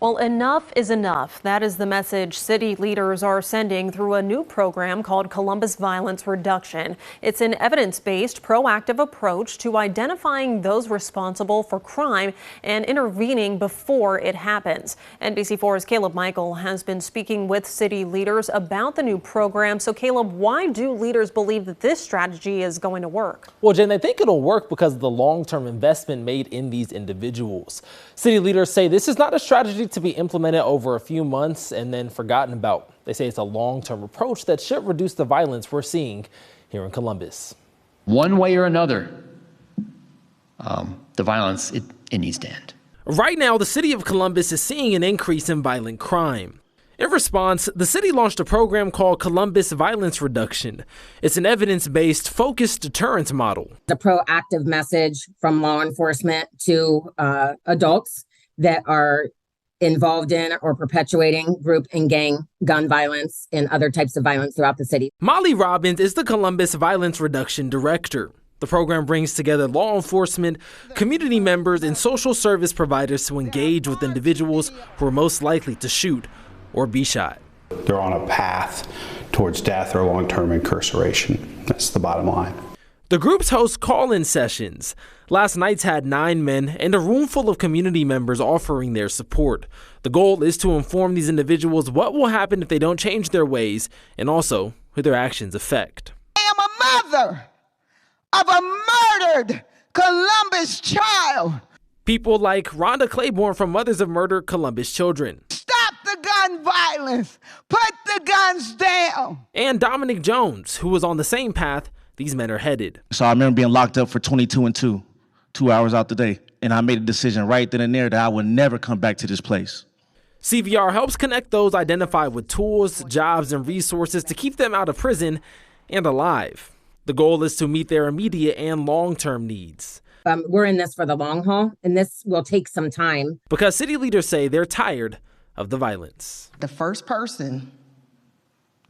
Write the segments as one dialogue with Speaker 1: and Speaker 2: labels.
Speaker 1: Well, enough is enough. That is the message city leaders are sending through a new program called Columbus Violence Reduction. It's an evidence-based, proactive approach to identifying those responsible for crime and intervening before it happens. NBC4's Caleb Michael has been speaking with city leaders about the new program. So, Caleb, why do leaders believe that this strategy is going to work?
Speaker 2: Well, Jen, they think it'll work because of the long-term investment made in these individuals. City leaders say this is not a strategy to be implemented over a few months and then forgotten about. They say it's a long-term approach that should reduce the violence we're seeing here in Columbus.
Speaker 3: One way or another, the violence, it needs to end.
Speaker 2: Right now, the city of Columbus is seeing an increase in violent crime. In response, the city launched a program called Columbus Violence Reduction. It's an evidence-based, focused deterrence model.
Speaker 4: The proactive message from law enforcement to adults that are involved in or perpetuating group and gang gun violence and other types of violence throughout the city.
Speaker 2: Molly Robbins is the Columbus Violence Reduction Director. The program brings together law enforcement, community members, and social service providers to engage with individuals who are most likely to shoot or be shot.
Speaker 5: They're on a path towards death or long-term incarceration. That's the bottom line.
Speaker 2: The groups host call-in sessions. Last night's had 9 men and a room full of community members offering their support. The goal is to inform these individuals what will happen if they don't change their ways and also who their actions affect.
Speaker 6: I am a mother of a murdered Columbus child.
Speaker 2: People like Rhonda Claiborne from Mothers of Murdered Columbus Children.
Speaker 6: Stop the gun violence. Put the guns down.
Speaker 2: And Dominic Jones, who was on the same path these men are headed.
Speaker 7: So I remember being locked up for 22 and 2 hours out the day. And I made a decision right then and there that I would never come back to this place.
Speaker 2: CVR helps connect those identified with tools, jobs, and resources to keep them out of prison and alive. The goal is to meet their immediate and long-term needs.
Speaker 4: We're in this for the long haul, and this will take some time.
Speaker 2: Because city leaders say they're tired of the violence.
Speaker 8: The first person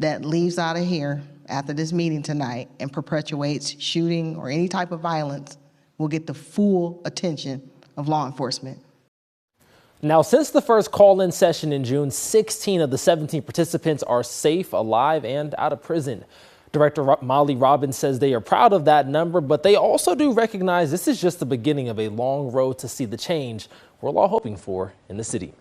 Speaker 8: that leaves out of here after this meeting tonight and perpetuates shooting or any type of violence will get the full attention of law enforcement.
Speaker 2: Now, since the first call-in session in June, 16 of the 17 participants are safe, alive, and out of prison. Director Molly Robbins says they are proud of that number, but they also do recognize this is just the beginning of a long road to see the change we're all hoping for in the city.